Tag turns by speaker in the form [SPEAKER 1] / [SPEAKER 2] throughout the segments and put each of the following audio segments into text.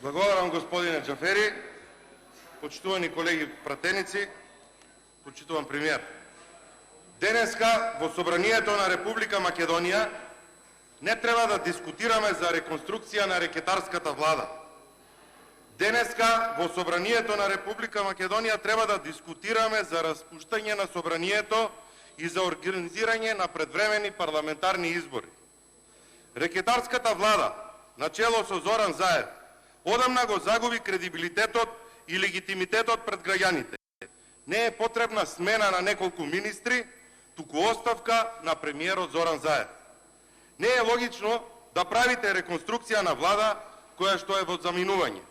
[SPEAKER 1] Благодарам, господине Джафери. Почитувани колеги пратеници, почитуван премиер. Денеска во Собранието на Република Македонија не треба да дискутираме за реконструкција на рекетарската влада. Денеска во Собранието на Република Македонија треба да дискутираме за распуштање на Собранието и за организирање на предвремени парламентарни избори. Рекетарската влада, начело со Зоран Заев, одамна го загуби кредибилитетот и легитимитетот пред граѓаните. Не е потребна смена на неколку министри, туку оставка на премиерот Зоран Заев. Не е логично да правите реконструкција на влада која што е во заминување.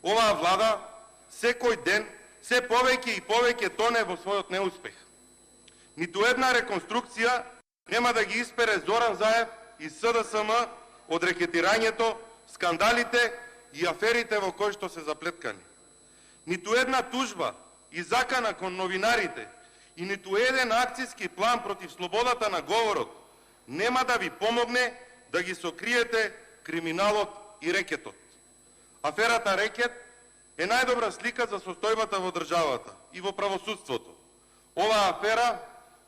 [SPEAKER 1] Оваа влада секој ден се повеќе и повеќе тоне во својот неуспех. Ниту една реконструкција нема да ги испере Зоран Заев и СДСМ од рекетирањето, скандалите и аферите во кои што се заплеткани. Ниту една тужба и закана кон новинарите и ниту еден акцијски план против слободата на говорот нема да ви помогне да ги сокриете криминалот и рекетот. Аферата рекет е најдобра слика за состојбата во државата и во правосудството. Оваа афера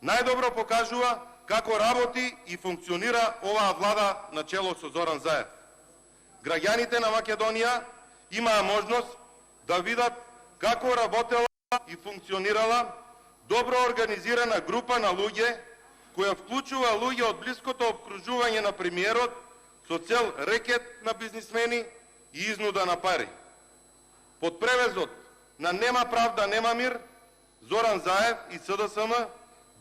[SPEAKER 1] најдобро покажува како работи и функционира оваа влада на чело со Зоран Заев. Граѓаните на Македонија имаа можност да видат како работела и функционирала добро организирана група на луѓе, која вклучува луѓе од блиското обкружување на премиерот со цел рекет на бизнисмени и изнуда на пари. Под превезот на нема правда, нема мир, Зоран Заев и СДСМ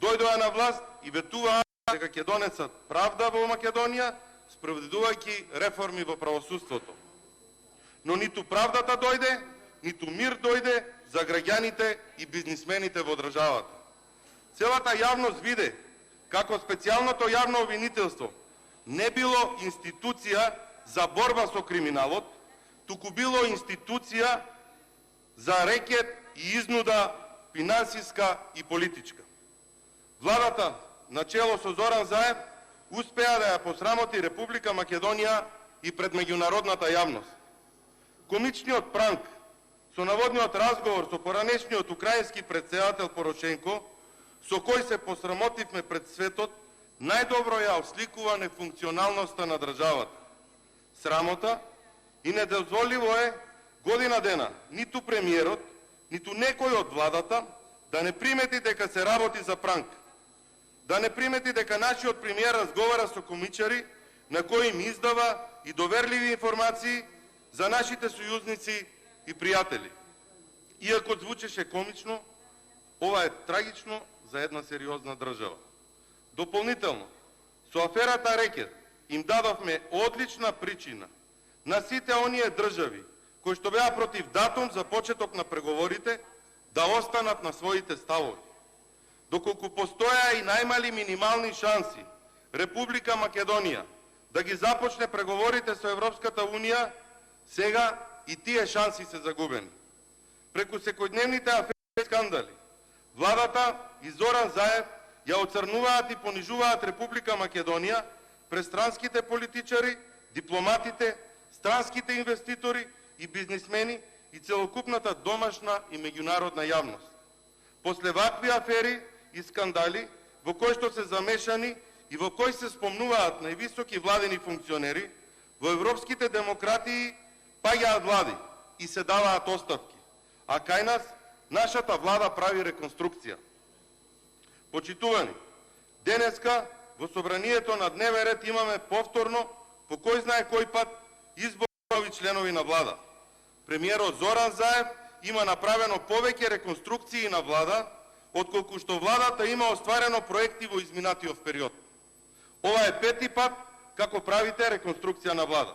[SPEAKER 1] дојдоа на власт и ветуваа дека ќе донесат правда во Македонија, спроведувајќи реформи во правосудството. Но ниту правдата дојде, ниту мир дојде за граѓаните и бизнисмените во државата. Целата јавност виде како специјалното јавно обвинителство не било институција за борба со криминалот, туку било институција за рекет и изнуда финансиска и политичка. Владата на чело со Зоран Заев успеа да ја посрамоти Република Македонија и пред меѓународната јавност. Комичниот пранк со наводниот разговор со поранешниот украински претседател Порошенко, со кој се посрамотивме пред светот, најдобро ја осликува нефункционалноста на државата. Срамота и недозволиво е година дена ниту премиерот, ниту некој од владата да не примети дека се работи за пранк. Да не примети дека нашиот премиер разговара со комичари на кои им издава и доверливи информации за нашите сојузници и пријатели. Иако звучеше комично, ова е трагично за една сериозна држава. Дополнително, со аферата рекет им дадовме одлична причина на сите оние држави кои што беа против датум за почеток на преговорите да останат на своите ставови. Доколку постоја и најмали минимални шанси Република Македонија да ги започне преговорите со Европската Унија, сега и тие шанси се загубени. Преку секојдневните афери и скандали, владата и Зоран Заев ја оцрнуваат и понижуваат Република Македонија пред странските политичари, дипломатите, странските инвеститори и бизнисмени и целокупната домашна и меѓународна јавност. После вакви афери и скандали, во кои што се замешани и во кои се спомнуваат највисоки владени функционери, во европските демократии паѓаат влади и се даваат оставки, а кај нас нашата влада прави реконструкција. Почитувани, денеска во Собранието на дневен ред имаме повторно, по кој знае кој пат, избор нови членови на влада. Премиерот Зоран Заев има направено повеќе реконструкции на влада, отколку што владата има остварено проекти во изминатиот период. Ова е пети пат како правите реконструкција на влада.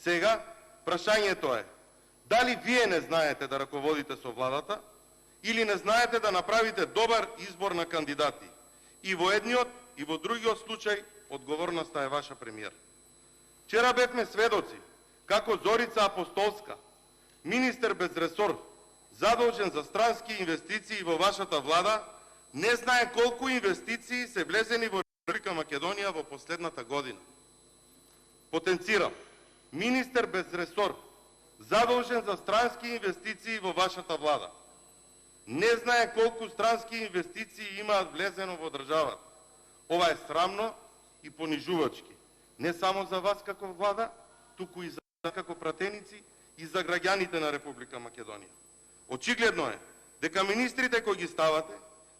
[SPEAKER 1] Сега, прашањето е, дали вие не знаете да раководите со владата, или не знаете да направите добар избор на кандидати. И во едниот, и во другиот случај, одговорноста е ваша, премиер. Вчера бевме сведоци како Зорица Апостолска, министер без ресор, задолжен за странски инвестиции во вашата влада, не знае колку инвестиции се влезени во Република Македонија во последната година. Потенцирам, министер без ресор задолжен за странски инвестиции во вашата влада. Не знае колку странски инвестиции имаат влезено во државата. Ова е срамно и понижувачки. Не само за вас како влада, туку и за нас како пратеници и за граѓаните на Република Македонија. Очигледно е дека министрите кои ги ставате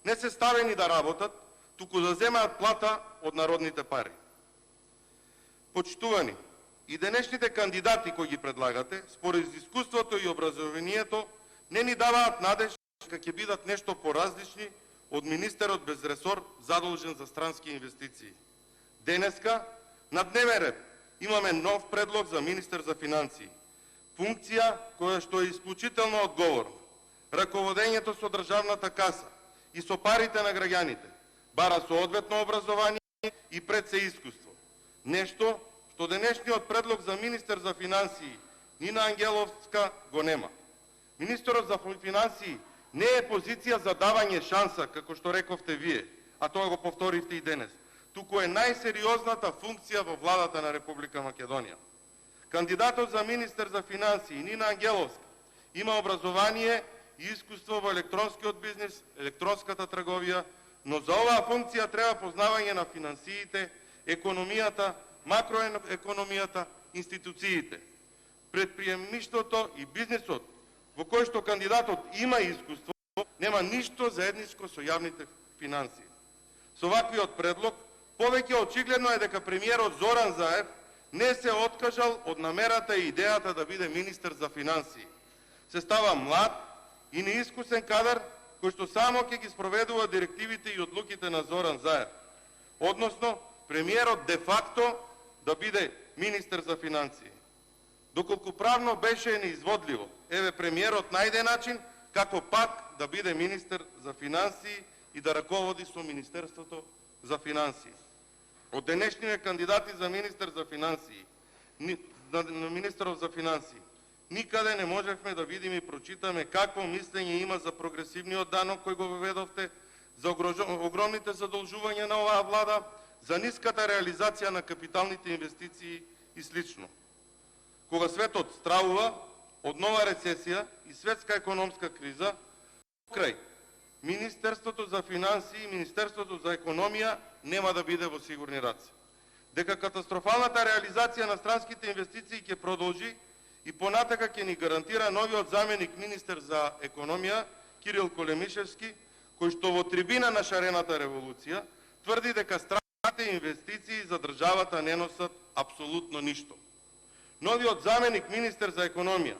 [SPEAKER 1] не се ставени да работат, туку да земаат плата од народните пари. Почитувани, и денешните кандидати кои ги предлагате, според искуството и образованието, не ни даваат надеж дека ќе бидат нешто поразлични од министерот без ресор задолжен за странски инвестиции. Денеска на дневен ред имаме нов предлог за министер за финансии. Функција која што е исклучително одговорна. Раководењето со државната каса и со парите на граѓаните, бара со одветно образование и пред се искуство. Нешто што денешниот предлог за министер за финансии Нина Ангеловска го нема. Министерот за финансии не е позиција за давање шанса, како што рековте вие, а тоа го повторивте и денес, туку е најсериозната функција во владата на Република Македонија. Кандидатот за министер за финансии Нина Ангеловска има образование и искуство во електронскиот бизнис, електронската трговија, но за оваа функција треба познавање на финансиите, економијата, макроекономијата, институциите. Предприемништвото и бизнисот, во кој што кандидатот има искуство, нема ништо заедничко со јавните финансии. Со ваквиот предлог, повеќе очигледно е дека премиерот Зоран Заев не се откажал од намерата и идејата да биде министер за финансии. Се става млад и неискусен кадар кој што само ќе ги спроведува директивите и одлуките на Зоран Заев. Односно, премиерот де факто да биде министер за финансии. Доколку правно беше неизводливо, еве премиерот најде начин како пак да биде министер за финансии и да раководи со Министерството за финансии. Од денешните кандидати за министер за финансии, на министерот за финансии, никаде не можевме да видиме и прочитаме какво мислење има за прогресивниот данок кој го воведовте, за огромните задолжувања на оваа влада, за ниската реализација на капиталните инвестиции и слично. Кога светот стравува од нова рецесија и светска економска криза, покрај Министерството за финансии и Министерството за економија нема да биде во сигурни раце. Дека катастрофалната реализација на странските инвестиции ќе продолжи и понатака ќе ни гарантира новиот заменик министер за економија Кирил Колемишевски, кој што во трибина на шарената револуција тврди дека странските инвестиции за државата не носат апсолутно ништо. Новиот заменик министер за економија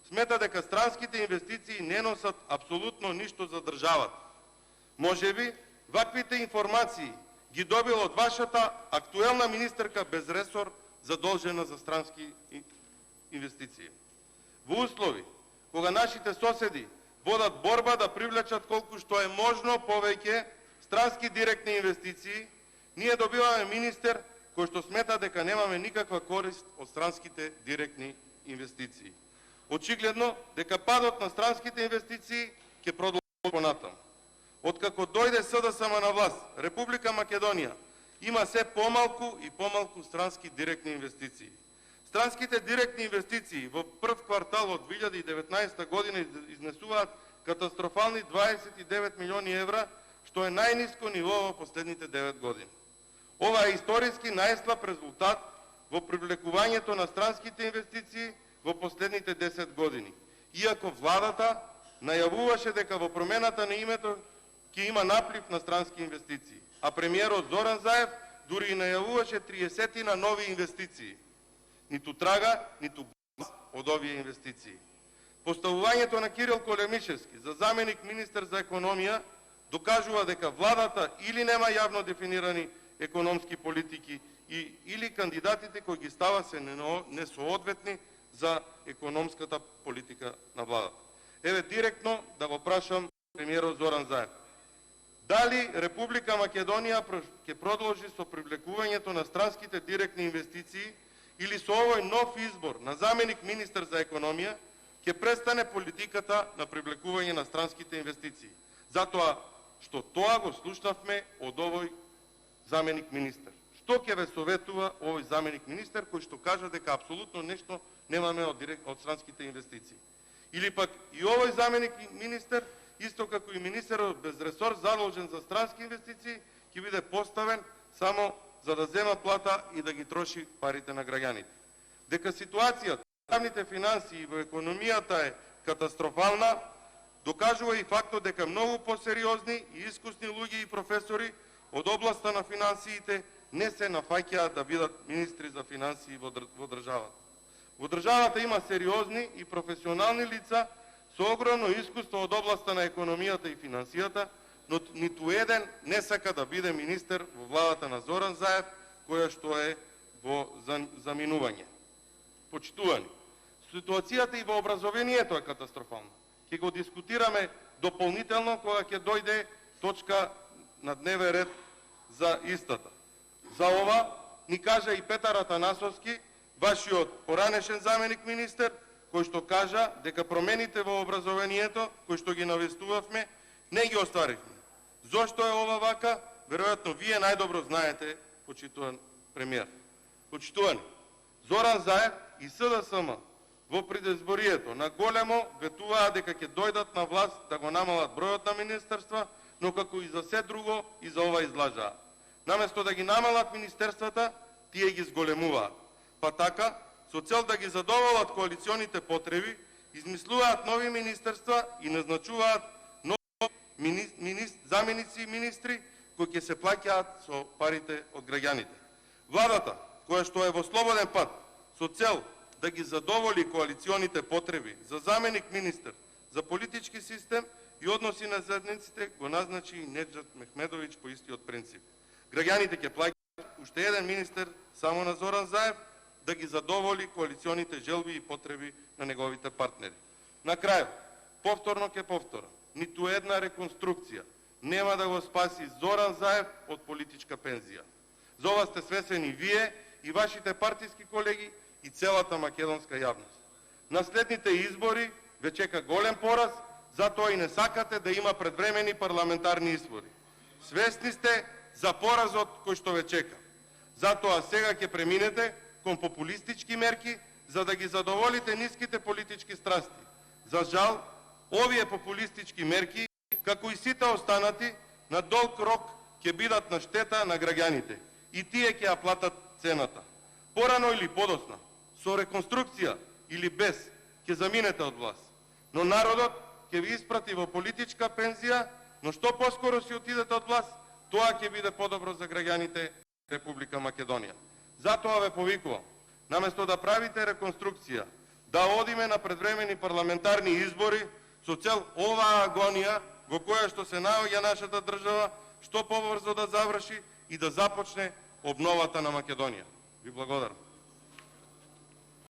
[SPEAKER 1] смета дека странските инвестиции не носат апсолутно ништо за државата. Можеби, ваквите информации ги добил од вашата актуелна министерка без ресор задолжена за странски инвестиции. Во услови, кога нашите соседи водат борба да привлечат колку што е можно повеќе странски директни инвестиции, ние добиваме министер кој што смета дека немаме никаква корист од странските директни инвестиции. Очигледно дека падот на странските инвестиции ќе продолжи понатаму. Откако дојде СДСМ на власт, Република Македонија има се помалку и помалку странски директни инвестиции. Странските директни инвестиции во прв квартал од 2019 година изнесуваат катастрофални 29 милиони евра, што е најниско ниво во последните 9 години. Ова е историски најслаб резултат во привлекувањето на странските инвестиции во последните 10 години. Иако владата најавуваше дека во промената на името ќе има наплив на странски инвестиции, а премиерот Зоран Заев дури и најавуваше 30 на нови инвестиции. Ниту трага, ниту глас од овие инвестиции. Поставувањето на Кирил Колемишевски за заменик министер за економија докажува дека владата или нема јавно дефинирани економски политики или кандидатите кои ги става се несоодветни за економската политика на владата. Еве директно да го прашам премиерот Зоран Заев. Дали Република Македонија ќе продолжи со привлекувањето на странските директни инвестиции или со овој нов избор на заменик министер за економија ќе престане политиката на привлекување на странските инвестиции? Затоа што тоа го слушнавме од овој заменик министер. што ќе ве советува овој заменик министер кој што кажа дека апсолутно нешто немаме од странските инвестиции. Или пак и овој заменик министер, исто како и министерот без ресор задолжен за странски инвестиции, ќе биде поставен само за да зема плата и да ги троши парите на граѓаните. Дека ситуацијата во јавните финансии и во економијата е катастрофална, докажува и фактот дека многу посериозни и искусни луѓе и професори од областа на финансиите не се нафаќаат да бидат министри за финансии во државата. Во државата има сериозни и професионални лица со огромно искуство од областа на економијата и финансијата, но ниту еден не сака да биде министер во владата на Зоран Заев, која што е во заминување. Почитувани, ситуацијата и во образованието е катастрофална. Ќе го дискутираме дополнително кога ќе дојде точка на дневен ред за истата. За ова ни кажа и Петар Атанасовски, вашиот поранешен заменик министер, кој што кажа дека промените во образованието, кои што ги навестувавме, не ги остваривме. Зошто е ова вака? Веројатно вие најдобро знаете, почитуван премиер. Почитувани, Зоран Заев и СДСМ во предизборието на големо ветуваа дека ќе дојдат на власт да го намалат бројот на министерства, но како и за се друго и за ова излажаа. Наместо да ги намалат министерствата, тие ги зголемуваат. Па така, со цел да ги задоволат коалиционите потреби, измислуваат нови министерства и назначуваат нови заменици и министри кои ќе се плаќаат со парите од граѓаните. Владата, која што е во слободен пат, со цел да ги задоволи коалиционите потреби за заменик министер за политички систем и односи на заедниците, го назначи и Неджат Мехмедовиќ по истиот принцип. Граѓаните ќе плаќаат уште еден министер само на Зоран Заев да ги задоволи коалиционите желби и потреби на неговите партнери. На крај, повторно ќе повторам, ниту една реконструкција нема да го спаси Зоран Заев од политичка пензија. За ова сте свесени вие и вашите партиски колеги и целата македонска јавност. На следните избори ве чека голем пораз, затоа и не сакате да има предвремени парламентарни избори. Свесни сте за поразот кој што ве чека. Затоа сега ќе преминете кон популистички мерки за да ги задоволите ниските политички страсти. За жал, овие популистички мерки, како и сите останати, на долг рок ќе бидат на штета на граѓаните и тие ќе ја платат цената. Порано или подосна, со реконструкција или без, ќе заминете од власт. Но народот ќе ви испрати во политичка пензија, но што поскоро си отидете од власт, тоа ќе биде подобро за граѓаните Република Македонија. Затоа ве повикувам, наместо да правите реконструкција, да одиме на предвремени парламентарни избори со цел оваа агонија во која што се наоѓа нашата држава, што побрзо да заврши и да започне обновата на Македонија. Ви благодарам.